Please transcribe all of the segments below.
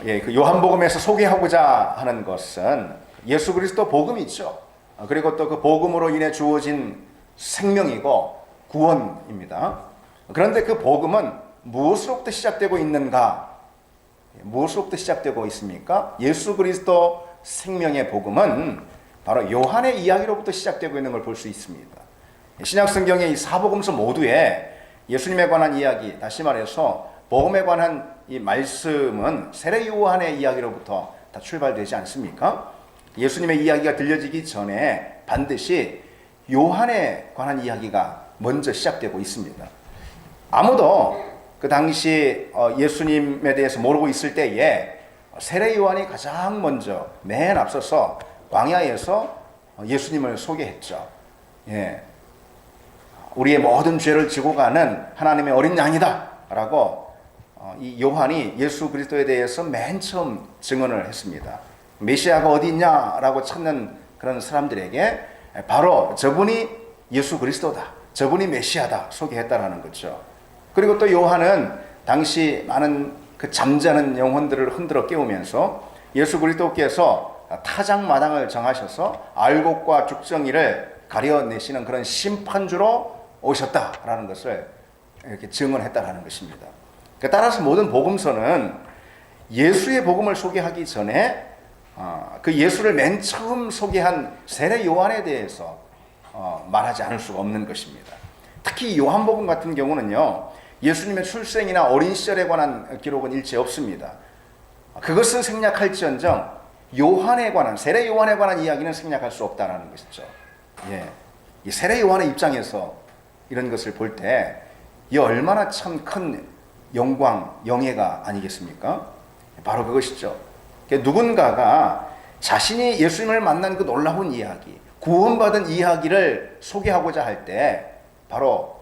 그 요한복음에서 소개하고자 하는 것은 예수 그리스도 복음이죠. 그리고 또 그 복음으로 인해 주어진 생명이고 구원입니다. 그런데 그 복음은 무엇으로부터 시작되고 있는가? 무엇으로부터 시작되고 있습니까? 예수 그리스도 생명의 복음은 바로 요한의 이야기로부터 시작되고 있는 걸 볼 수 있습니다. 신약 성경의 이 사복음서 모두에 예수님에 관한 이야기, 다시 말해서 복음에 관한 이 말씀은 세례 요한의 이야기로부터 다 출발되지 않습니까? 예수님의 이야기가 들려지기 전에 반드시 요한에 관한 이야기가 먼저 시작되고 있습니다. 아무도 그 당시 예수님에 대해서 모르고 있을 때에 세례 요한이 가장 먼저 맨 앞서서 광야에서 예수님을 소개했죠. 우리의 모든 죄를 지고 가는 하나님의 어린 양이다 라고 이 요한이 예수 그리스도에 대해서 맨 처음 증언을 했습니다. 메시아가 어디 있냐라고 찾는 그런 사람들에게 바로 저분이 예수 그리스도다, 저분이 메시아다 소개했다라는 거죠. 그리고 또 요한은 당시 많은 그 잠자는 영혼들을 흔들어 깨우면서 예수 그리스도께서 타작마당을 정하셔서 알곡과 죽정이를 가려내시는 그런 심판주로 오셨다라는 것을 이렇게 증언했다라는 것입니다. 따라서 모든 복음서는 예수의 복음을 소개하기 전에 그 예수를 맨 처음 소개한 세례 요한에 대해서 말하지 않을 수가 없는 것입니다. 특히 요한복음 같은 경우는요, 예수님의 출생이나 어린 시절에 관한 기록은 일체 없습니다. 그것은 생략할지언정 요한에 관한, 세례 요한에 관한 이야기는 생략할 수 없다는 것이죠. 이 세례 요한의 입장에서 이런 것을 볼 때 이 얼마나 참 큰 영광, 영예가 아니겠습니까? 바로 그것이죠. 누군가가 자신이 예수님을 만난 그 놀라운 이야기, 구원받은 이야기를 소개하고자 할 때 바로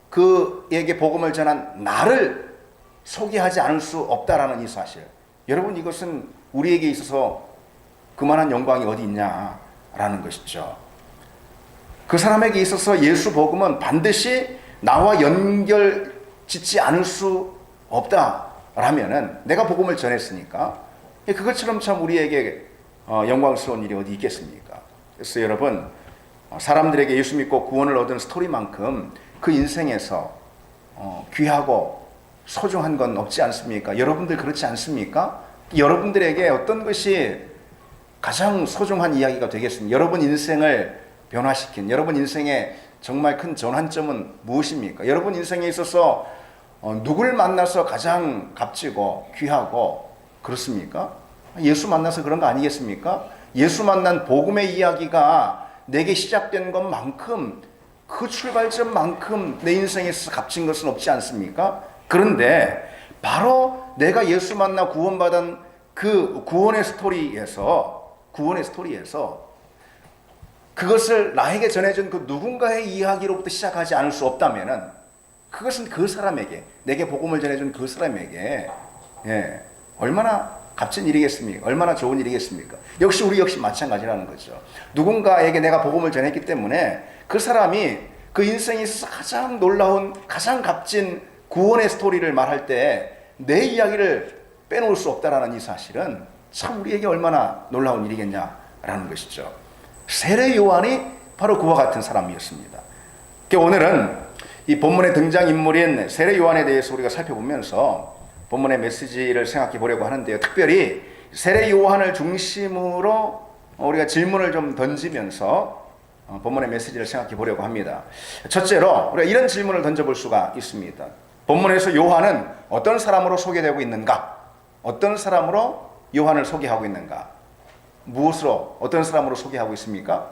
그에게 복음을 전한 나를 소개하지 않을 수 없다라는 이 사실. 여러분, 이것은 우리에게 있어서 그만한 영광이 어디 있냐라는 것이죠. 그 사람에게 있어서 예수 복음은 반드시 나와 연결 짓지 않을 수 없다라면은 내가 복음을 전했으니까 그것처럼 참 우리에게 영광스러운 일이 어디 있겠습니까? 그래서 여러분, 사람들에게 예수 믿고 구원을 얻은 스토리만큼 그 인생에서 귀하고 소중한 건 없지 않습니까? 여러분들 그렇지 않습니까? 여러분들에게 어떤 것이 가장 소중한 이야기가 되겠습니까? 여러분 인생을 변화시킨, 여러분 인생의 정말 큰 전환점은 무엇입니까? 여러분 인생에 있어서 누굴 만나서 가장 값지고 귀하고 그렇습니까? 예수 만나서 그런 거 아니겠습니까? 예수 만난 복음의 이야기가 내게 시작된 것만큼, 그 출발점만큼 내 인생에서 값진 것은 없지 않습니까? 그런데 바로 내가 예수 만나 구원받은 그 구원의 스토리에서 그것을 나에게 전해준 그 누군가의 이야기로부터 시작하지 않을 수 없다면은 그것은 그 사람에게, 내게 복음을 전해준 그 사람에게 얼마나 값진 일이겠습니까? 얼마나 좋은 일이겠습니까? 역시 우리 역시 마찬가지라는 거죠. 누군가에게 내가 복음을 전했기 때문에 그 사람이 그 인생에 있어서 가장 놀라운, 가장 값진 구원의 스토리를 말할 때 내 이야기를 빼놓을 수 없다라는 이 사실은 참 우리에게 얼마나 놀라운 일이겠냐라는 것이죠. 세례 요한이 바로 그와 같은 사람이었습니다. 오늘은 이 본문의 등장인물인 세례 요한에 대해서 우리가 살펴보면서 본문의 메시지를 생각해 보려고 하는데요. 특별히 세례 요한을 중심으로 우리가 질문을 좀 던지면서 본문의 메시지를 생각해 보려고 합니다. 첫째로 우리가 이런 질문을 던져볼 수가 있습니다. 본문에서 요한은 어떤 사람으로 소개되고 있는가? 어떤 사람으로 요한을 소개하고 있는가? 무엇으로, 어떤 사람으로 소개하고 있습니까?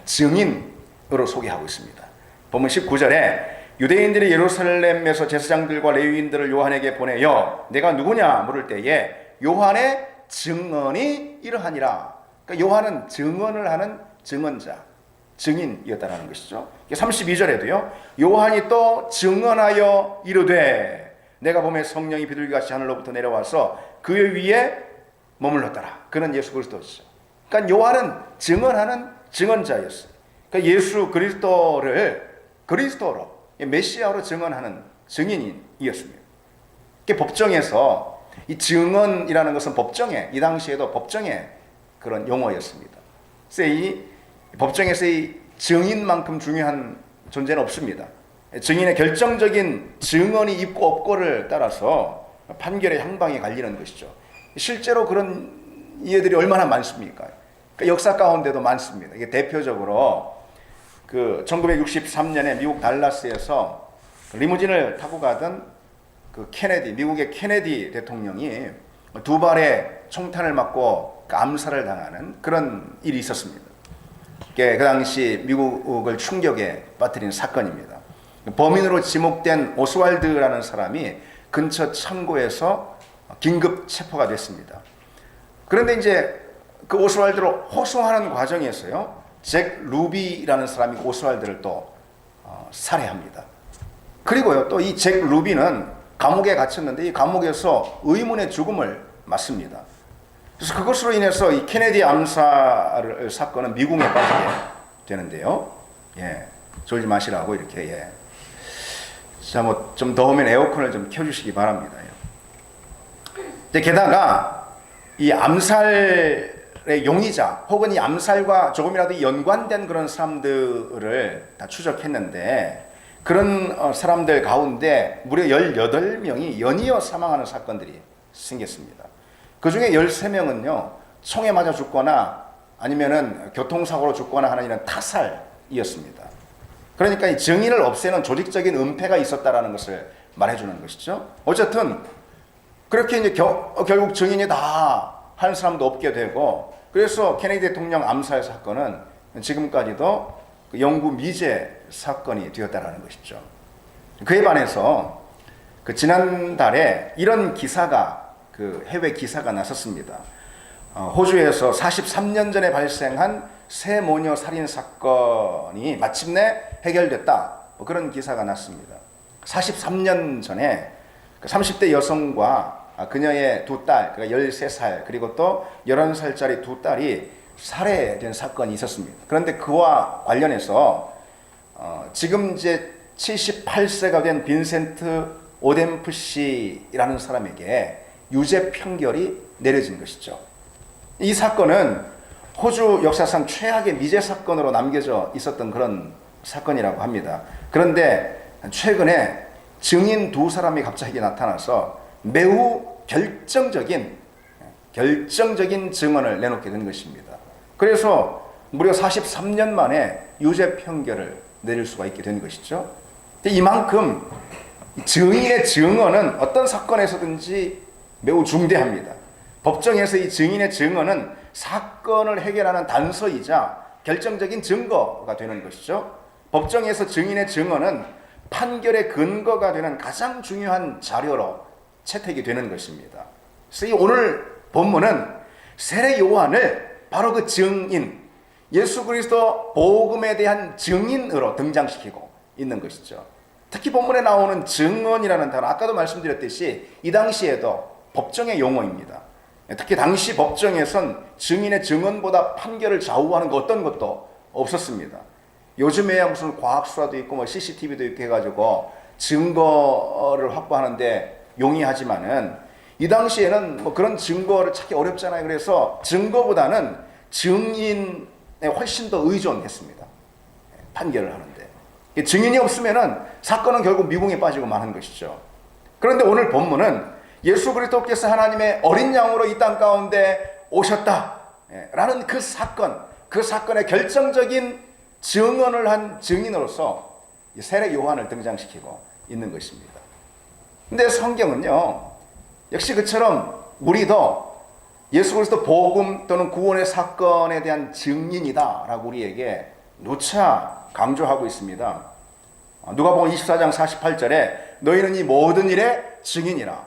증인으로 소개하고 있습니다. 본문 19절에 유대인들이 예루살렘에서 제사장들과 레위인들을 요한에게 보내어 내가 누구냐 물을 때에 요한의 증언이 이러하니라. 그러니까 요한은 증언을 하는 증언자, 증인이었다는 것이죠. 32절에도요. 요한이 또 증언하여 이르되 내가 보매 성령이 비둘기같이 하늘로부터 내려와서 그 위에 머물렀더라. 그는 예수 그리스도죠. 그러니까 요한은 증언하는 증언자였어요. 그러니까 예수 그리스도를 그리스도로, 메시아로 증언하는 증인이었습니다. 법정에서 이 증언이라는 것은 법정에, 이 당시에도 법정에 그런 용어였습니다. 그래서 이 법정에서 이 증인만큼 중요한 존재는 없습니다. 증인의 결정적인 증언이 있고 없고를 따라서 판결의 향방이 갈리는 것이죠. 실제로 그런 이해들이 얼마나 많습니까? 그러니까 역사 가운데도 많습니다. 이게 대표적으로 그 1963년에 미국 달라스에서 리무진을 타고 가던 그 케네디, 미국의 케네디 대통령이 두 발의 총탄을 맞고 암살을 당하는 그런 일이 있었습니다. 그 당시 미국을 충격에 빠뜨린 사건입니다. 범인으로 지목된 오스왈드라는 사람이 근처 창고에서 긴급 체포가 됐습니다. 그런데 이제 그 오스왈드를 호송하는 과정에서요, 잭 루비라는 사람이 오스왈드를 또 살해합니다. 그리고요, 또 이 잭 루비는 감옥에 갇혔는데 이 감옥에서 의문의 죽음을 맞습니다. 그래서 그것으로 인해서 이 케네디 암살 사건은 미궁에 빠지게 되는데요. 예, 졸지 마시라고 이렇게. 예. 자, 뭐 좀 더우면 에어컨을 좀 켜주시기 바랍니다. 예. 게다가 이 암살의 용의자 혹은 이 암살과 조금이라도 연관된 그런 사람들을 다 추적했는데 그런 사람들 가운데 무려 18명이 연이어 사망하는 사건들이 생겼습니다. 그 중에 13명은요, 총에 맞아 죽거나 아니면은 교통사고로 죽거나 하는 이런 타살이었습니다. 그러니까 이 증인을 없애는 조직적인 은폐가 있었다라는 것을 말해주는 것이죠. 어쨌든 그렇게 이제 결국 증인이 다 한 사람도 없게 되고, 그래서 케네디 대통령 암살 사건은 지금까지도 영구 미제 사건이 되었다라는 것이죠. 그에 반해서 그 지난달에 이런 기사가 그 해외 기사가 났었습니다. 호주에서 43년 전에 발생한 새 모녀 살인 사건이 마침내 해결됐다. 뭐 그런 기사가 났습니다. 43년 전에 30대 여성과 그녀의 두 딸, 그러니까 13살 그리고 또 11살짜리 두 딸이 살해된 사건이 있었습니다. 그런데 그와 관련해서 지금 이제 78세가 된 빈센트 오덴프시라는 사람에게 유죄 판결이 내려진 것이죠. 이 사건은 호주 역사상 최악의 미제 사건으로 남겨져 있었던 그런 사건이라고 합니다. 그런데 최근에 증인 두 사람이 갑자기 나타나서 매우 결정적인 증언을 내놓게 된 것입니다. 그래서 무려 43년 만에 유죄 판결을 내릴 수가 있게 된 것이죠. 이만큼 증인의 증언은 어떤 사건에서든지 매우 중대합니다. 법정에서 이 증인의 증언은 사건을 해결하는 단서이자 결정적인 증거가 되는 것이죠. 법정에서 증인의 증언은 판결의 근거가 되는 가장 중요한 자료로 채택이 되는 것입니다. 그래서 이 오늘 본문은 세례 요한을 바로 그 증인, 예수 그리스도 복음에 대한 증인으로 등장시키고 있는 것이죠. 특히 본문에 나오는 증언이라는 단어, 아까도 말씀드렸듯이 이 당시에도 법정의 용어입니다. 특히 당시 법정에선 증인의 증언보다 판결을 좌우하는 어떤 것도 없었습니다. 요즘에야 무슨 과학수사도 있고 뭐 CCTV도 있고 해가지고 증거를 확보하는데 용이하지만은 이 당시에는 뭐 그런 증거를 찾기 어렵잖아요. 그래서 증거보다는 증인에 훨씬 더 의존했습니다. 판결을 하는데. 증인이 없으면은 사건은 결국 미궁에 빠지고 마는 것이죠. 그런데 오늘 본문은 예수 그리스도께서 하나님의 어린 양으로 이 땅 가운데 오셨다 라는 그 사건의 결정적인 증언을 한 증인으로서 세례 요한을 등장시키고 있는 것입니다. 근데 성경은요, 역시 그처럼 우리도 예수 그리스도 복음 또는 구원의 사건에 대한 증인이다 라고 우리에게 누차 강조하고 있습니다. 누가복음 24장 48절에 너희는 이 모든 일의 증인이라,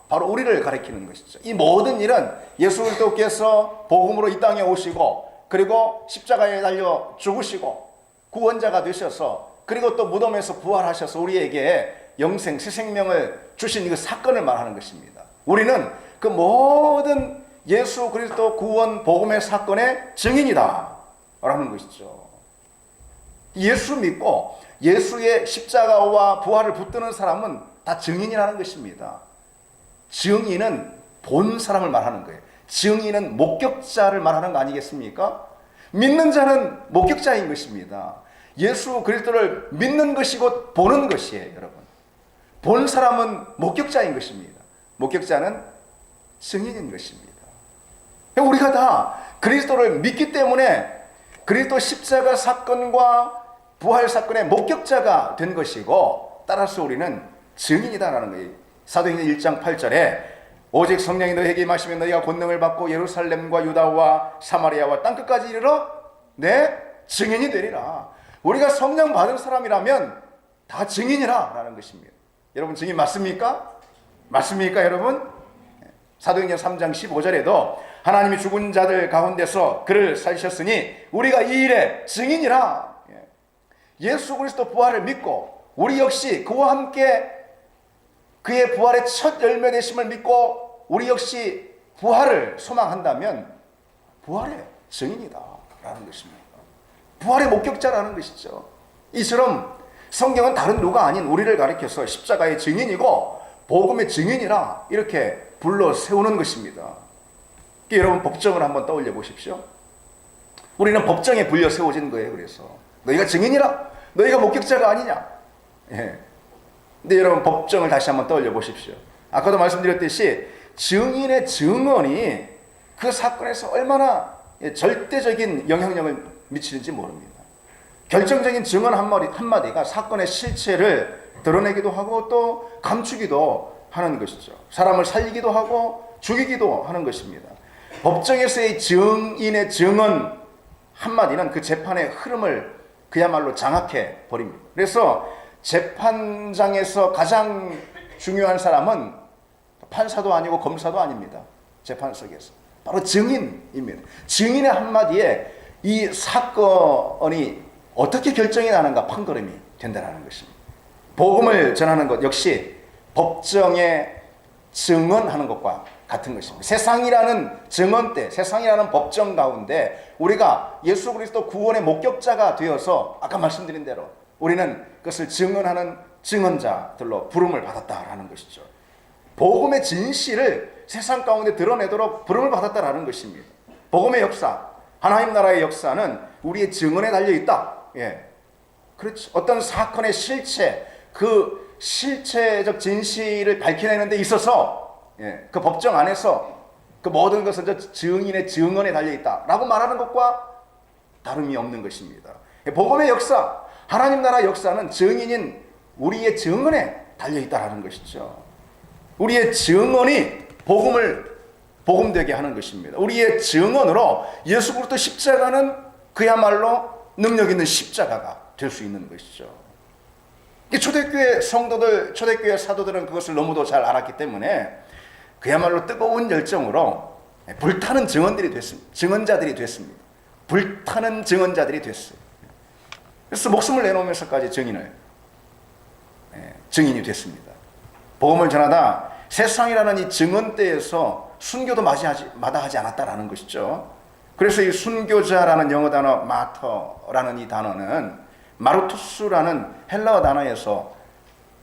바로 우리를 가리키는 것이죠. 이 모든 일은 예수 그리스도께서 복음으로 이 땅에 오시고 그리고 십자가에 달려 죽으시고 구원자가 되셔서 그리고 또 무덤에서 부활하셔서 우리에게 영생, 새 생명을 주신 그 사건을 말하는 것입니다. 우리는 그 모든 예수 그리스도 구원 복음의 사건의 증인이다 라는 것이죠. 예수 믿고 예수의 십자가와 부활을 붙드는 사람은 다 증인이라는 것입니다. 증인은 본 사람을 말하는 거예요. 증인은 목격자를 말하는 거 아니겠습니까? 믿는 자는 목격자인 것입니다. 예수 그리스도를 믿는 것이 곧 보는 것이에요, 여러분. 본 사람은 목격자인 것입니다. 목격자는 증인인 것입니다. 우리가 다 그리스도를 믿기 때문에 그리스도 십자가 사건과 부활 사건의 목격자가 된 것이고, 따라서 우리는 증인이다라는 거예요. 사도행전 1장 8절에 오직 성령이 너희에게 임하시면 너희가 권능을 받고 예루살렘과 유다와 사마리아와 땅끝까지 이르러 내 증인이 되리라. 우리가 성령 받은 사람이라면 다 증인이라 라는 것입니다. 여러분 증인 맞습니까? 맞습니까 여러분? 사도행전 3장 15절에도 하나님이 죽은 자들 가운데서 그를 살리셨으니 우리가 이 일의 증인이라. 예수 그리스도 부활을 믿고 우리 역시 그와 함께 그의 부활의 첫 열매 되심을 믿고 우리 역시 부활을 소망한다면 부활의 증인이다 라는 것입니다. 부활의 목격자라는 것이죠. 이처럼 성경은 다른 누가 아닌 우리를 가리켜서 십자가의 증인이고 복음의 증인이라 이렇게 불러 세우는 것입니다. 여러분 법정을 한번 떠올려 보십시오. 우리는 법정에 불려 세워진 거예요. 그래서 너희가 증인이라, 너희가 목격자가 아니냐. 예. 근데 여러분 법정을 다시 한번 떠올려 보십시오. 아까도 말씀드렸듯이 증인의 증언이 그 사건에서 얼마나 절대적인 영향력을 미치는지 모릅니다. 결정적인 증언 한마디가 사건의 실체를 드러내기도 하고 또 감추기도 하는 것이죠. 사람을 살리기도 하고 죽이기도 하는 것입니다. 법정에서의 증인의 증언 한마디는 그 재판의 흐름을 그야말로 장악해 버립니다. 그래서 재판장에서 가장 중요한 사람은 판사도 아니고 검사도 아닙니다. 재판 속에서 바로 증인입니다. 증인의 한마디에 이 사건이 어떻게 결정이 나는가 판가름이 된다는 것입니다. 복음을 전하는 것 역시 법정에 증언하는 것과 같은 것입니다. 세상이라는 증언대, 세상이라는 법정 가운데 우리가 예수 그리스도 구원의 목격자가 되어서 아까 말씀드린 대로 우리는 그것을 증언하는 증언자들로 부름을 받았다라는 것이죠. 복음의 진실을 세상 가운데 드러내도록 부름을 받았다라는 것입니다. 복음의 역사, 하나님 나라의 역사는 우리의 증언에 달려있다. 예. 그렇죠. 어떤 사건의 실체, 그 실체적 진실을 밝혀내는 데 있어서 그 법정 안에서 그 모든 것은 증인의 증언에 달려있다라고 말하는 것과 다름이 없는 것입니다. 복음의 역사, 하나님 나라 역사는 증인인 우리의 증언에 달려있다라는 것이죠. 우리의 증언이 복음을 복음되게 하는 것입니다. 우리의 증언으로 예수 그리스도 십자가는 그야말로 능력 있는 십자가가 될 수 있는 것이죠. 초대교회 성도들, 초대교회 사도들은 그것을 너무도 잘 알았기 때문에 그야말로 뜨거운 열정으로 불타는 증언자들이 됐습니다. 불타는 증언자들이 됐어요. 그래서 목숨을 내놓으면서까지 증인이 됐습니다. 복음을 전하다 세상이라는 이 증언대에서 순교도 마다하지 않았다라는 것이죠. 그래서 이 순교자라는 영어 단어 마터라는 이 단어는 마르투스라는 헬라어 단어에서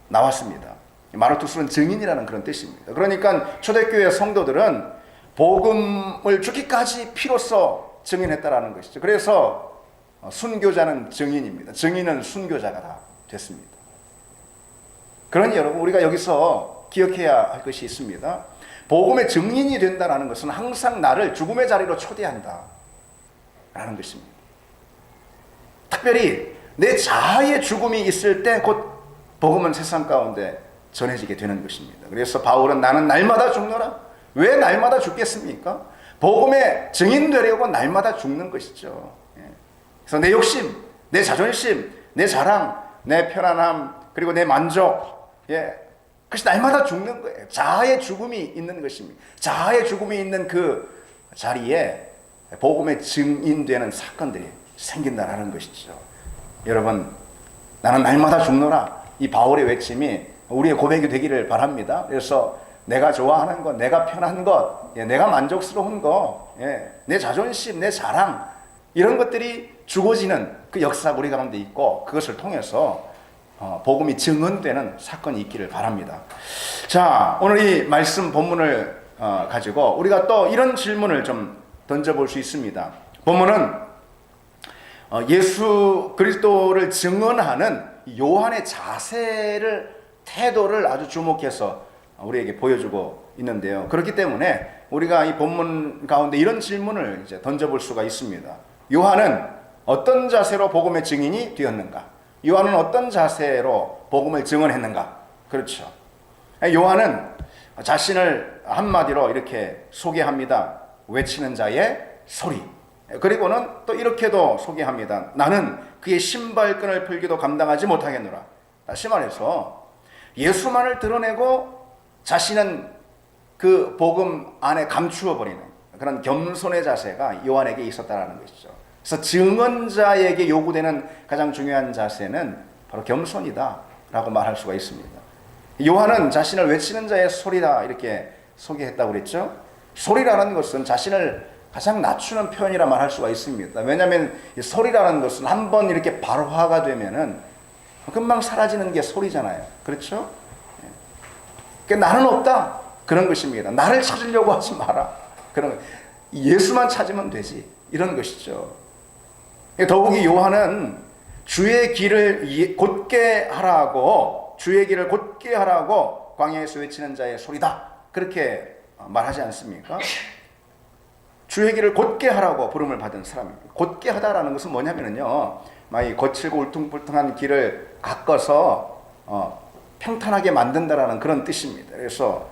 나왔습니다. 마르투스는 증인이라는 그런 뜻입니다. 그러니까 초대교회 성도들은 복음을 죽기까지 피로써 증인했다라는 것이죠. 그래서 순교자는 증인입니다. 증인은 순교자가 다 됐습니다. 그러니 여러분 우리가 여기서 기억해야 할 것이 있습니다. 복음의 증인이 된다는 것은 항상 나를 죽음의 자리로 초대한다 라는 것입니다. 특별히 내 자아의 죽음이 있을 때 곧 복음은 세상 가운데 전해지게 되는 것입니다. 그래서 바울은 나는 날마다 죽노라. 왜 날마다 죽겠습니까? 복음의 증인 되려고 날마다 죽는 것이죠. 그래서 내 욕심, 내 자존심, 내 자랑, 내 편안함, 그리고 내 만족, 그것이 날마다 죽는 거예요. 자아의 죽음이 있는 것입니다. 자아의 죽음이 있는 그 자리에 복음의 증인되는 사건들이 생긴다라는 것이죠. 여러분, 나는 날마다 죽노라. 이 바울의 외침이 우리의 고백이 되기를 바랍니다. 그래서 내가 좋아하는 것, 내가 편한 것, 내가 만족스러운 것, 내 자존심, 내 자랑 이런 것들이 죽어지는 그 역사가 우리 가운데 있고 그것을 통해서 복음이 증언되는 사건이 있기를 바랍니다. 자, 오늘 이 말씀 본문을 가지고 우리가 또 이런 질문을 좀 던져볼 수 있습니다. 본문은 예수 그리스도를 증언하는 요한의 태도를 아주 주목해서 우리에게 보여주고 있는데요. 그렇기 때문에 우리가 이 본문 가운데 이런 질문을 이제 던져볼 수가 있습니다. 요한은 어떤 자세로 복음의 증인이 되었는가? 요한은 어떤 자세로 복음을 증언했는가? 그렇죠. 요한은 자신을 한마디로 이렇게 소개합니다. 외치는 자의 소리. 그리고는 또 이렇게도 소개합니다. 나는 그의 신발끈을 풀기도 감당하지 못하겠노라. 다시 말해서 예수만을 드러내고 자신은 그 복음 안에 감추어 버리는 그런 겸손의 자세가 요한에게 있었다는 것이죠. 그래서 증언자에게 요구되는 가장 중요한 자세는 바로 겸손이다라고 말할 수가 있습니다. 요한은 자신을 외치는 자의 소리다 이렇게 소개했다고 그랬죠. 소리라는 것은 자신을 가장 낮추는 표현이라 말할 수가 있습니다. 왜냐하면 이 소리라는 것은 한번 이렇게 발화가 되면은 금방 사라지는 게 소리잖아요. 그렇죠? 그러니까 나는 없다 그런 것입니다. 나를 찾으려고 하지 마라. 그런 예수만 찾으면 되지 이런 것이죠. 더욱이 요한은 주의 길을 곧게 하라고 광야에서 외치는 자의 소리다 그렇게 말하지 않습니까? 주의 길을 곧게 하라고 부름을 받은 사람입니다. 곧게 하다라는 것은 뭐냐면요, 이 거칠고 울퉁불퉁한 길을 깎아서 평탄하게 만든다라는 그런 뜻입니다. 그래서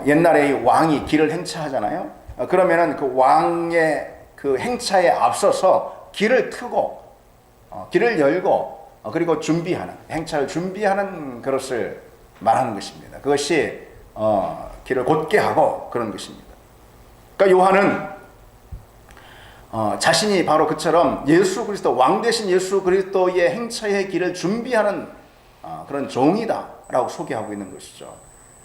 옛날에 이 왕이 길을 행차하잖아요. 그러면은 그 왕의 그 행차에 앞서서 길을 트고 길을 열고 그리고 행차를 준비하는 그것을 말하는 것입니다. 그것이 길을 곧게 하고 그런 것입니다. 그러니까 요한은 자신이 바로 그처럼 예수 그리스도 왕 되신 예수 그리스도의 행차의 길을 준비하는 그런 종이다라고 소개하고 있는 것이죠.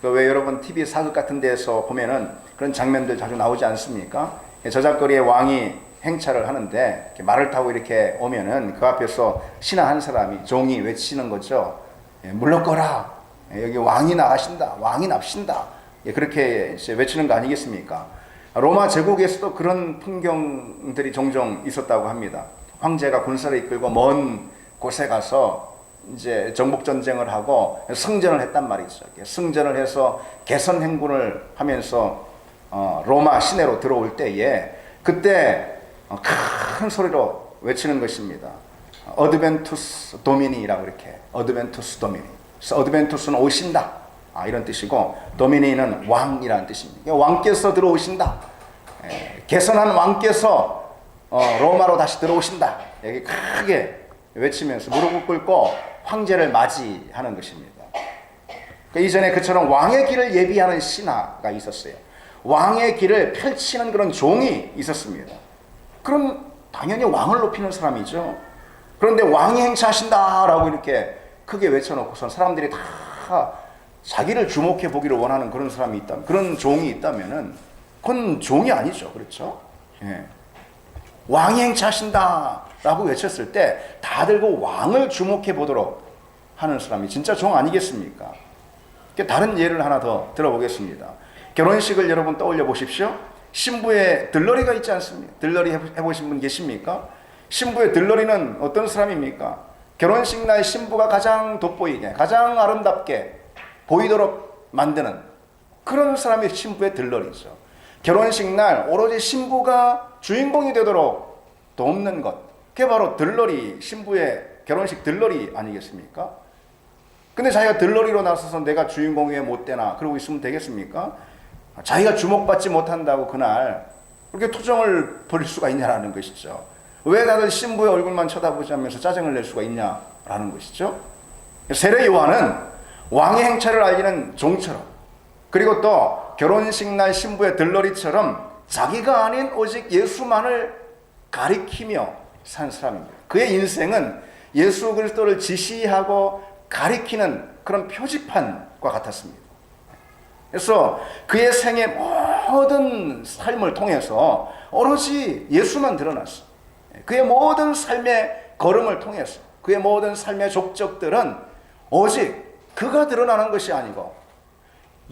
왜 여러분 TV 사극 같은 데서 보면은 그런 장면들 자주 나오지 않습니까? 저작거리의 왕이 행차를 하는데 이렇게 말을 타고 이렇게 오면은 그 앞에서 신하 한 사람이 종이 외치는 거죠. 물러거라. 여기 왕이 나가신다. 왕이 납신다. 그렇게 외치는 거 아니겠습니까? 로마 제국에서도 그런 풍경들이 종종 있었다고 합니다. 황제가 군사를 이끌고 먼 곳에 가서 이제 정복 전쟁을 하고 승전을 했단 말이죠. 승전을 해서 개선 행군을 하면서 로마 시내로 들어올 때에 그때 큰 소리로 외치는 것입니다. 어드벤투스 도미니라고 이렇게 어드벤투스 도미니. 어드벤투스는 오신다. 이런 뜻이고 도미니는 왕이라는 뜻입니다. 왕께서 들어오신다. 개선한 왕께서 로마로 다시 들어오신다. 여기 크게 외치면서 무릎을 꿇고 황제를 맞이하는 것입니다. 이전에 그처럼 왕의 길을 예비하는 신하가 있었어요. 왕의 길을 펼치는 그런 종이 있었습니다. 그럼 당연히 왕을 높이는 사람이죠. 그런데 왕이 행차하신다라고 이렇게 크게 외쳐놓고선 사람들이 다 자기를 주목해 보기를 원하는 그런 사람이 있다면, 그런 종이 있다면은 그건 종이 아니죠. 그렇죠? 예. 왕이 행차하신다라고 외쳤을 때 다들 그 왕을 주목해 보도록 하는 사람이 진짜 종 아니겠습니까? 다른 예를 하나 더 들어보겠습니다. 결혼식을 여러분 떠올려 보십시오. 신부의 들러리가 있지 않습니까? 들러리 해보신 분 계십니까? 신부의 들러리는 어떤 사람입니까? 결혼식 날 신부가 가장 돋보이게, 가장 아름답게 보이도록 만드는 그런 사람이 신부의 들러리죠. 결혼식 날 오로지 신부가 주인공이 되도록 돕는 것, 그게 바로 들러리, 신부의 결혼식 들러리 아니겠습니까? 근데 자기가 들러리로 나서서 내가 주인공이 왜 못 되나 그러고 있으면 되겠습니까? 자기가 주목받지 못한다고 그날 그렇게 투정을 벌일 수가 있냐라는 것이죠. 왜 다들 신부의 얼굴만 쳐다보지 않으면서 짜증을 낼 수가 있냐라는 것이죠. 세례 요한은 왕의 행차를 알리는 종처럼, 그리고 또 결혼식 날 신부의 들러리처럼 자기가 아닌 오직 예수만을 가리키며 산 사람입니다. 그의 인생은 예수 그리스도를 지시하고 가리키는 그런 표지판과 같았습니다. 그래서 그의 생의 모든 삶을 통해서 오로지 예수만 드러났어. 그의 모든 삶의 걸음을 통해서 그의 모든 삶의 족적들은 오직 그가 드러나는 것이 아니고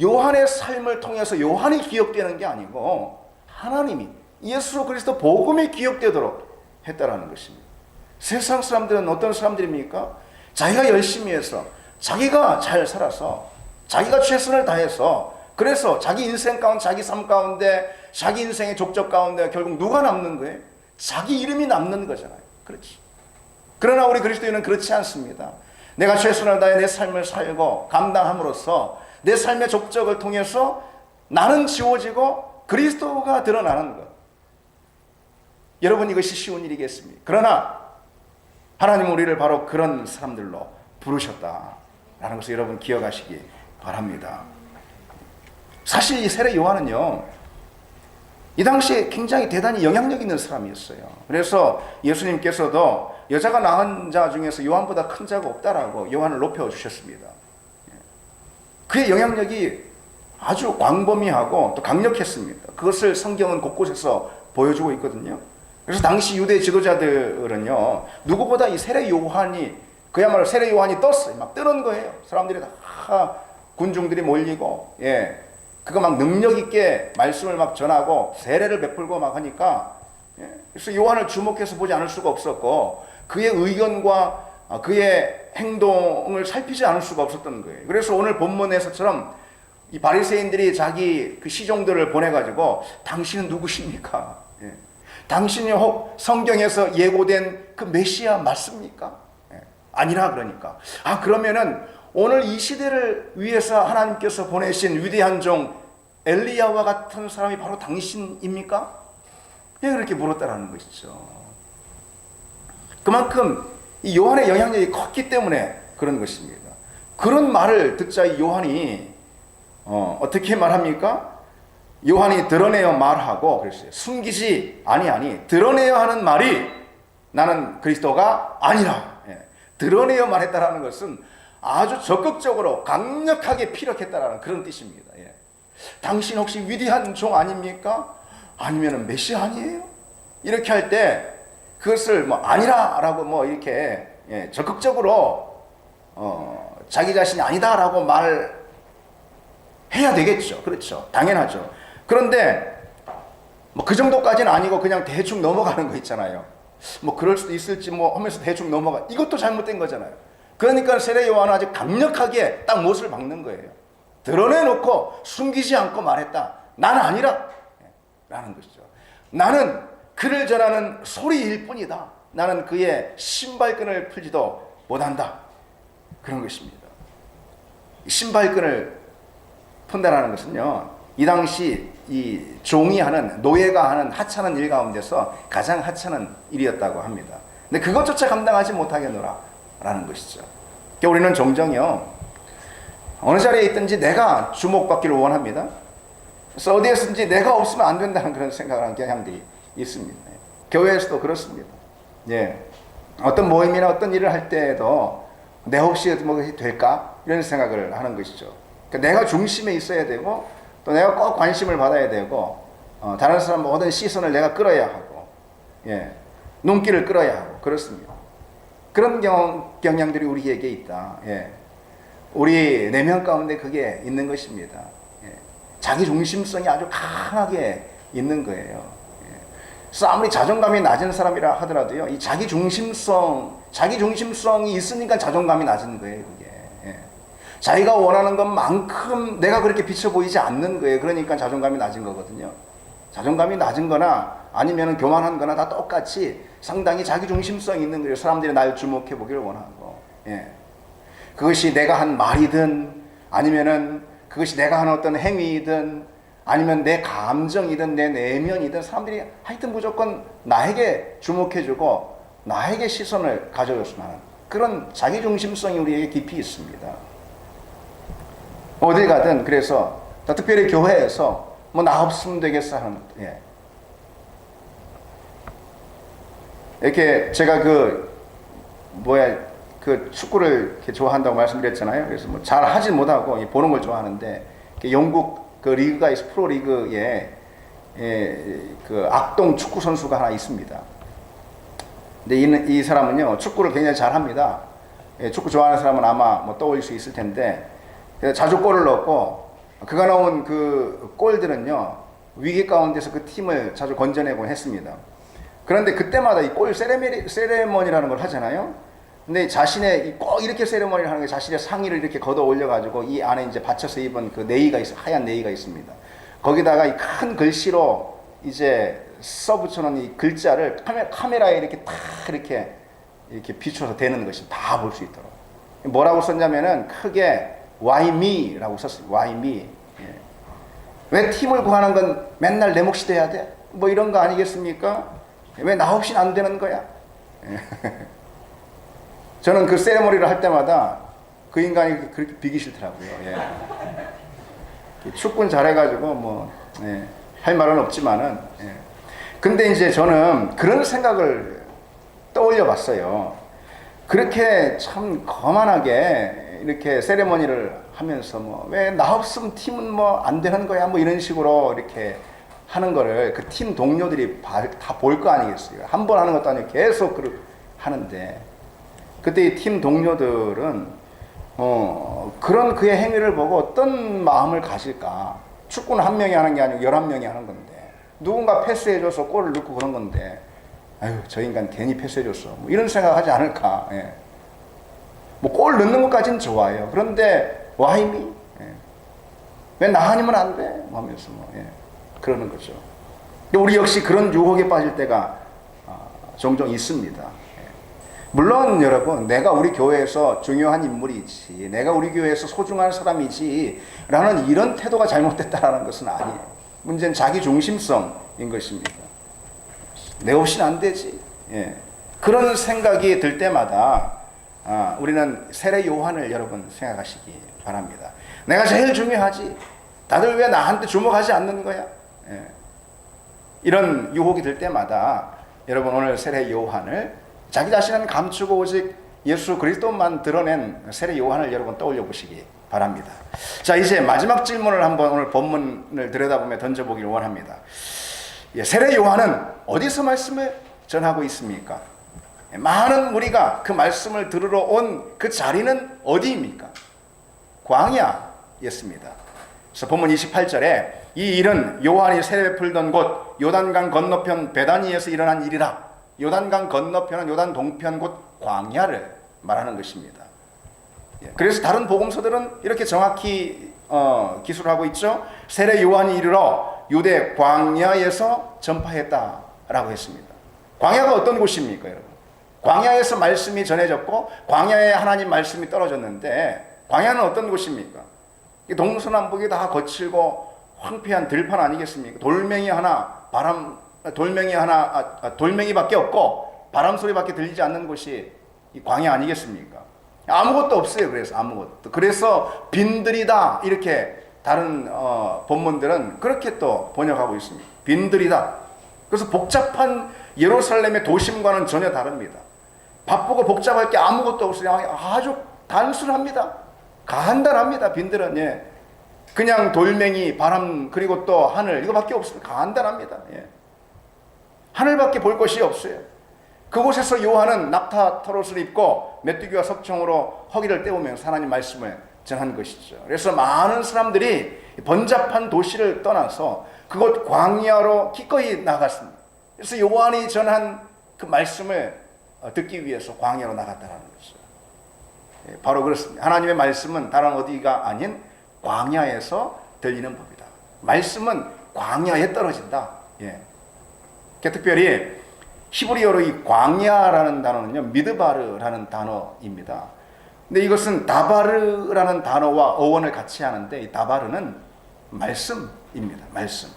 요한의 삶을 통해서 요한이 기억되는 게 아니고 하나님이 예수 그리스도 복음이 기억되도록 했다라는 것입니다. 세상 사람들은 어떤 사람들입니까? 자기가 열심히 해서 자기가 잘 살아서 자기가 최선을 다해서 그래서 자기 인생 가운데 자기 삶 가운데 자기 인생의 족적 가운데 결국 누가 남는 거예요? 자기 이름이 남는 거잖아요. 그렇지. 그러나 우리 그리스도인은 그렇지 않습니다. 내가 최선을 다해 내 삶을 살고 감당함으로써 내 삶의 족적을 통해서 나는 지워지고 그리스도가 드러나는 것. 여러분 이것이 쉬운 일이겠습니까? 그러나 하나님은 우리를 바로 그런 사람들로 부르셨다라는 것을 여러분 기억하시기 바랍니다. 사실 이 세례 요한은요, 이 당시에 굉장히 대단히 영향력 있는 사람이었어요. 그래서 예수님께서도 여자가 낳은 자 중에서 요한보다 큰 자가 없다라고 요한을 높여주셨습니다. 그의 영향력이 아주 광범위하고 또 강력했습니다. 그것을 성경은 곳곳에서 보여주고 있거든요. 그래서 당시 유대 지도자들은요, 누구보다 이 세례 요한이, 그야말로 세례 요한이 떴어요. 막 뜨는 거예요. 사람들이 다, 군중들이 몰리고, 그거 막 능력 있게 말씀을 막 전하고 세례를 베풀고 막 하니까, 그래서 요한을 주목해서 보지 않을 수가 없었고, 그의 의견과 그의 행동을 살피지 않을 수가 없었던 거예요. 그래서 오늘 본문에서처럼 이 바리새인들이 자기 그 시종들을 보내가지고 당신은 누구십니까? 당신이 혹 성경에서 예고된 그 메시아 맞습니까? 아니라 그러니까. 그러면은 오늘 이 시대를 위해서 하나님께서 보내신 위대한 종 엘리야와 같은 사람이 바로 당신입니까? 왜 그렇게 물었다라는 것이죠. 그만큼 이 요한의 영향력이 컸기 때문에 그런 것입니다. 그런 말을 듣자 이 요한이 어떻게 말합니까? 요한이 드러내어 말하고 그랬어요. 숨기지 아니 드러내어 하는 말이 나는 그리스도가 아니라. 드러내어 말했다라는 것은 아주 적극적으로 강력하게 피력했다라는 그런 뜻입니다. 당신 혹시 위대한 종 아닙니까? 아니면 메시아 아니에요? 이렇게 할 때 그것을 뭐 아니라라고 뭐 이렇게 적극적으로 자기 자신이 아니다라고 말해야 되겠죠. 그렇죠. 당연하죠. 그런데 뭐 그 정도까지는 아니고 그냥 대충 넘어가는 거 있잖아요. 뭐 그럴 수도 있을지 뭐 하면서 대충 넘어가. 이것도 잘못된 거잖아요. 그러니까 세례 요한은 아주 강력하게 딱 못을 박는 거예요. 드러내놓고 숨기지 않고 말했다. 나는 아니라 라는 것이죠. 나는 그를 전하는 소리일 뿐이다. 나는 그의 신발끈을 풀지도 못한다. 그런 것입니다. 신발끈을 푼다라는 것은요, 이 당시 이 종이 하는, 노예가 하는 하찮은 일 가운데서 가장 하찮은 일이었다고 합니다. 근데 그것조차 감당하지 못하겠노라 라는 것이죠. 그러니까 우리는 종종요, 어느 자리에 있든지 내가 주목받기를 원합니다. 그래서 어디에서든지 내가 없으면 안 된다는 그런 생각을 하는 경향들이 있습니다. 교회에서도 그렇습니다. 어떤 모임이나 어떤 일을 할 때에도 내 혹시 뭐 될까? 이런 생각을 하는 것이죠. 그러니까 내가 중심에 있어야 되고 또 내가 꼭 관심을 받아야 되고 다른 사람 모든 시선을 내가 끌어야 하고 눈길을 끌어야 하고 그렇습니다. 그런 경향들이 우리에게 있다. 우리 내면 가운데 그게 있는 것입니다. 자기 중심성이 아주 강하게 있는 거예요. 그래서 아무리 자존감이 낮은 사람이라 하더라도요, 이 자기 중심성이 있으니까 자존감이 낮은 거예요, 그게. 자기가 원하는 것만큼 내가 그렇게 비쳐 보이지 않는 거예요. 그러니까 자존감이 낮은 거거든요. 자존감이 낮은 거나 아니면 교만한 거나 다 똑같이 상당히 자기 중심성이 있는 거예요. 사람들이 날 주목해 보기를 원하고. 그것이 내가 한 말이든 아니면은 그것이 내가 하는 어떤 행위이든 아니면 내 감정이든 내 내면이든 사람들이 하여튼 무조건 나에게 주목해주고 나에게 시선을 가져줬으면 하는 그런 자기중심성이 우리에게 깊이 있습니다. 어딜 가든 그래서 특별히 교회에서 뭐 나 없으면 되겠어 하는 이렇게 제가 그 축구를 이렇게 좋아한다고 말씀드렸잖아요. 그래서 뭐 잘 하진 못하고 보는 걸 좋아하는데 영국 그 리그가 있어 프로 리그에 그 악동 축구 선수가 하나 있습니다. 근데 이 사람은요, 축구를 굉장히 잘합니다. 예, 축구 좋아하는 사람은 아마 뭐 떠올릴 수 있을 텐데, 자주 골을 넣었고, 그가 넣은 그 골들은요, 위기 가운데서 그 팀을 자주 건져내곤 했습니다. 그런데 그때마다 이 골 세레머니라는 걸 하잖아요. 근데 자신의 꼭 이렇게 세레머니를 하는 게 자신의 상의를 이렇게 걷어 올려가지고 이 안에 이제 받쳐서 입은 그 네이가 있어, 하얀 네이가 있습니다. 거기다가 이 큰 글씨로 이제 써붙여놓은 이 글자를 카메라에 이렇게 탁 이렇게 비춰서 대는 것이 다 볼 수 있도록. 뭐라고 썼냐면은 크게 Why me라고 썼어요. Why me. 예. 왜 팀을 구하는 건 맨날 내 몫이 돼야 돼? 뭐 이런 거 아니겠습니까? 왜 나 없이는 안 되는 거야? 예. 저는 그 세레모니를 할 때마다 그 인간이 그렇게 비기 싫더라고요. 예. 축구는 잘해가지고 뭐 할 말은 없지만은. 예. 근데 이제 저는 그런 생각을 떠올려 봤어요. 그렇게 참 거만하게 이렇게 세레머니를 하면서 뭐 왜 나 없으면 팀은 뭐 안 되는 거야 뭐 이런 식으로 이렇게 하는 거를 그 팀 동료들이 다 볼 거 아니겠어요. 한 번 하는 것도 아니고 계속 하는데 그때 이 팀 동료들은 그런 그의 행위를 보고 어떤 마음을 가질까. 축구는 한 명이 하는 게 아니고 11명이 하는 건데 누군가 패스해줘서 골을 넣고 그런 건데 아유 저 인간 괜히 패스해줬어 뭐 이런 생각하지 않을까. 예. 뭐 골 넣는 것까지는 좋아요. 그런데 why me? 예. 왜 나 아니면 안 돼? 뭐 하면서 예. 그러는 거죠. 우리 역시 그런 유혹에 빠질 때가 종종 있습니다. 물론 여러분 내가 우리 교회에서 중요한 인물이지 내가 우리 교회에서 소중한 사람이지 라는 이런 태도가 잘못됐다라는 것은 아니에요. 문제는 자기 중심성인 것입니다. 내 없이는 안 되지. 예. 그런 생각이 들 때마다 우리는 세례 요한을 여러분 생각하시기 바랍니다. 내가 제일 중요하지. 다들 왜 나한테 주목하지 않는 거야? 예. 이런 유혹이 들 때마다 여러분 오늘 세례 요한을 자기 자신은 감추고 오직 예수 그리스도만 드러낸 세례 요한을 여러분 떠올려 보시기 바랍니다. 자, 이제 마지막 질문을 한번 오늘 본문을 들여다보며 던져보기를 원합니다. 세례 요한은 어디서 말씀을 전하고 있습니까? 많은 우리가 그 말씀을 들으러 온 그 자리는 어디입니까? 광야였습니다. 그래서 본문 28절에 이 일은 요한이 세례 풀던 곳 요단강 건너편 베다니에서 일어난 일이라. 요단강 건너편은 요단 동편 곧 광야를 말하는 것입니다. 그래서 다른 복음서들은 이렇게 정확히 기술하고 있죠. 세례 요한이 이르러 유대 광야에서 전파했다라고 했습니다. 광야가 어떤 곳입니까, 여러분? 광야에서 말씀이 전해졌고 광야에 하나님 말씀이 떨어졌는데 광야는 어떤 곳입니까? 동서남북이 다 거칠고 황폐한 들판 아니겠습니까? 돌멩이밖에 없고 바람 소리밖에 들리지 않는 곳이 이 광야 아니겠습니까? 아무것도 없어요. 그래서 아무것도. 그래서 빈들이다 이렇게 다른 본문들은 그렇게 또 번역하고 있습니다. 빈들이다. 그래서 복잡한 예루살렘의 도심과는 전혀 다릅니다. 바쁘고 복잡할 게 아무것도 없어요. 아주 단순합니다. 간단합니다. 빈들은 그냥 돌멩이, 바람 그리고 또 하늘 이거밖에 없습니다. 간단합니다. 하늘밖에 볼 것이 없어요. 그곳에서 요한은 낙타 털옷을 입고 메뚜기와 석청으로 허기를 때우면서 하나님 말씀을 전한 것이죠. 그래서 많은 사람들이 번잡한 도시를 떠나서 그곳 광야로 기꺼이 나갔습니다. 그래서 요한이 전한 그 말씀을 듣기 위해서 광야로 나갔다는 거죠. 바로 그렇습니다. 하나님의 말씀은 다른 어디가 아닌 광야에서 들리는 법이다. 말씀은 광야에 떨어진다. 특별히 히브리어로 이 광야라는 단어는요, 미드바르라는 단어입니다. 근데 이것은 다바르라는 단어와 어원을 같이 하는데 이 다바르는 말씀입니다. 말씀.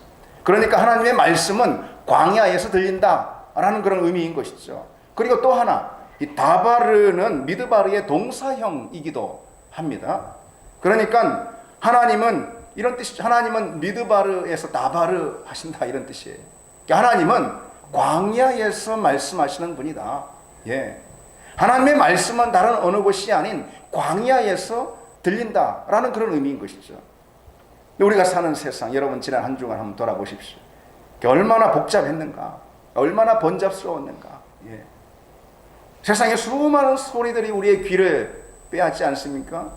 그러니까 하나님의 말씀은 광야에서 들린다라는 그런 의미인 것이죠. 그리고 또 하나, 이 다바르는 미드바르의 동사형이기도 합니다. 그러니까 하나님은 이런 뜻이죠. 하나님은 미드바르에서 다바르 하신다 이런 뜻이에요. 하나님은 광야에서 말씀하시는 분이다. 하나님의 말씀은 다른 어느 곳이 아닌 광야에서 들린다라는 그런 의미인 것이죠. 우리가 사는 세상, 여러분 지난 한 주간 한번 돌아보십시오. 얼마나 복잡했는가, 얼마나 번잡스러웠는가. 세상의 수많은 소리들이 우리의 귀를 빼앗지 않습니까?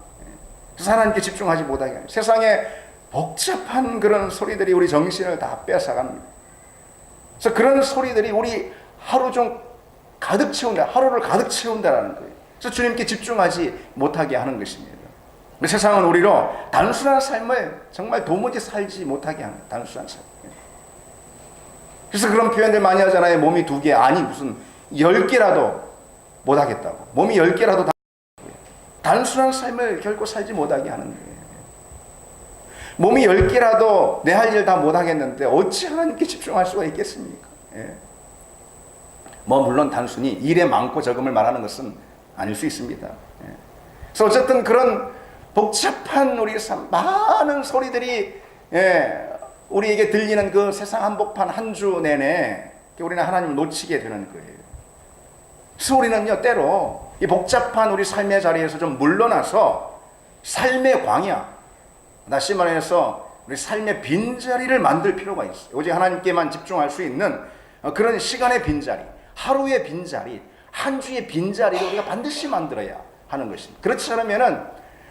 그래서 하나님께 집중하지 못하게 합니다. 세상에 복잡한 그런 소리들이 우리 정신을 다 뺏어갑니다. 그래서 그런 소리들이 우리 하루 중 가득 채운다, 하루를 가득 채운다라는 거예요. 그래서 주님께 집중하지 못하게 하는 것입니다. 세상은 우리로 단순한 삶을 정말 도무지 살지 못하게 하는 거예요. 단순한 삶. 그래서 그런 표현들 많이 하잖아요. 몸이 2개, 아니 무슨 10개라도 못하겠다고. 몸이 10개라도 단순한 삶을 결코 살지 못하게 하는 거예요. 몸이 10개라도 내 할 일 다 못하겠는데 어찌 하나님께 집중할 수가 있겠습니까? 예. 물론 단순히 일의 많고 적음을 말하는 것은 아닐 수 있습니다. 예. 그래서 어쨌든 그런 복잡한 우리 삶, 많은 소리들이 우리에게 들리는 그 세상 한복판 한 주 내내 우리는 하나님을 놓치게 되는 거예요. 그래서 우리는요, 때로 이 복잡한 우리 삶의 자리에서 좀 물러나서 삶의 광야, 다시 말해서 우리 삶의 빈자리를 만들 필요가 있어요. 오직 하나님께만 집중할 수 있는 그런 시간의 빈자리, 하루의 빈자리, 한 주의 빈자리를 우리가 반드시 만들어야 하는 것입니다. 그렇지 않으면은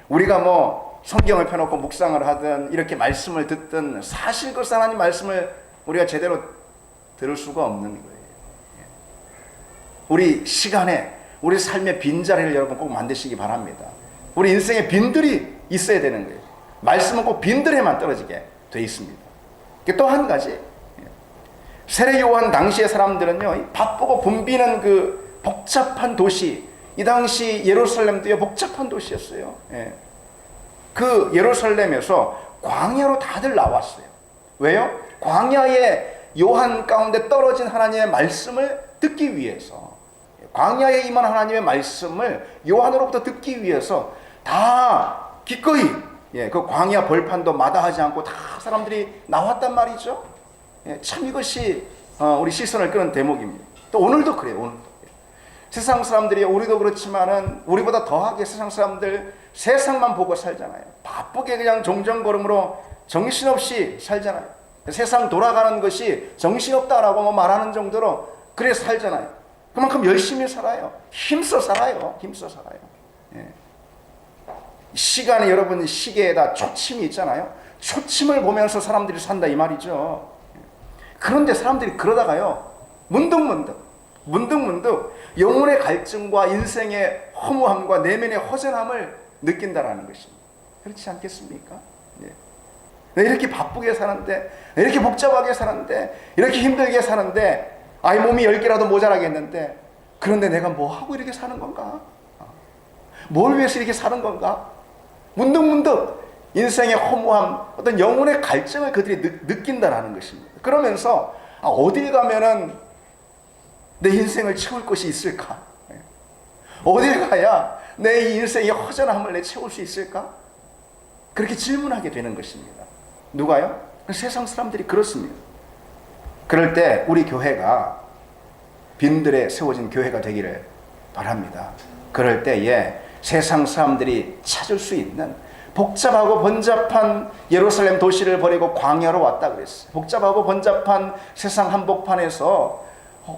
우리가 성경을 펴놓고 묵상을 하든 이렇게 말씀을 듣든 사실 그 하나님 말씀을 우리가 제대로 들을 수가 없는 거예요. 우리 시간에 우리 삶의 빈자리를 여러분 꼭 만드시기 바랍니다. 우리 인생에 빈들이 있어야 되는 거예요. 말씀은 꼭 빈들에만 떨어지게 돼 있습니다. 또 한 가지, 세례 요한 당시의 사람들은요, 바쁘고 붐비는 그 복잡한 도시, 이 당시 예루살렘도요 복잡한 도시였어요. 그 예루살렘에서 광야로 다들 나왔어요. 왜요? 광야의 요한 가운데 떨어진 하나님의 말씀을 듣기 위해서, 광야에 임한 하나님의 말씀을 요한으로부터 듣기 위해서 다 기꺼이 그 광야 벌판도 마다하지 않고 다 사람들이 나왔단 말이죠. 참 이것이 우리 시선을 끄는 대목입니다. 또 오늘도 그래요. 오늘도. 세상 사람들이, 우리도 그렇지만은 우리보다 더하게 세상 사람들 세상만 보고 살잖아요. 바쁘게 그냥 종전걸음으로 정신없이 살잖아요. 세상 돌아가는 것이 정신없다라고 말하는 정도로 그래 살잖아요. 그만큼 열심히 살아요. 힘써 살아요. 힘써 살아요. 시간에 여러분 시계에다 초침이 있잖아요. 초침을 보면서 사람들이 산다 이 말이죠. 그런데 사람들이 그러다가요, 문득문득 영혼의 갈증과 인생의 허무함과 내면의 허전함을 느낀다라는 것입니다. 그렇지 않겠습니까? 이렇게 바쁘게 사는데, 이렇게 복잡하게 사는데, 이렇게 힘들게 사는데, 몸이 10개라도 모자라겠는데, 그런데 내가 뭐하고 이렇게 사는 건가? 뭘 위해서 이렇게 사는 건가? 문득문득 인생의 허무함, 어떤 영혼의 갈증을 그들이 느낀다라는 것입니다. 그러면서 어딜 가면은 내 인생을 채울 것이 있을까? 어딜 가야 내 인생의 허전함을 채울 수 있을까? 그렇게 질문하게 되는 것입니다. 누가요? 세상 사람들이 그렇습니다. 그럴 때 우리 교회가 빈들에 세워진 교회가 되기를 바랍니다. 그럴 때에 세상 사람들이 찾을 수 있는 복잡하고 번잡한 예루살렘 도시를 버리고 광야로 왔다 그랬어요. 복잡하고 번잡한 세상 한복판에서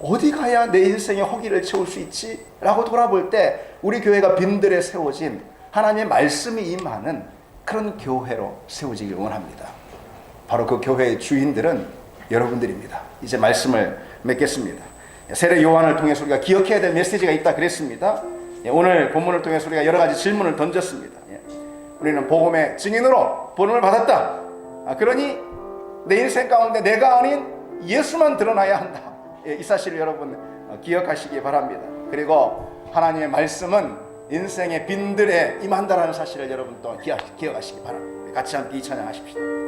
어디 가야 내 인생의 허기를 채울 수 있지? 라고 돌아볼 때 우리 교회가 빈들에 세워진 하나님의 말씀이 임하는 그런 교회로 세워지길 원합니다. 바로 그 교회의 주인들은 여러분들입니다. 이제 말씀을 맺겠습니다. 세례 요한을 통해서 우리가 기억해야 될 메시지가 있다 그랬습니다. 오늘 본문을 통해서 우리가 여러 가지 질문을 던졌습니다. 우리는 복음의 증인으로 부름을 받았다. 그러니 내 인생 가운데 내가 아닌 예수만 드러나야 한다. 이 사실을 여러분 기억하시기 바랍니다. 그리고 하나님의 말씀은 인생의 빈들에 임한다라는 사실을 여러분 또 기억하시기 바랍니다. 같이 함께 이 찬양하십시다.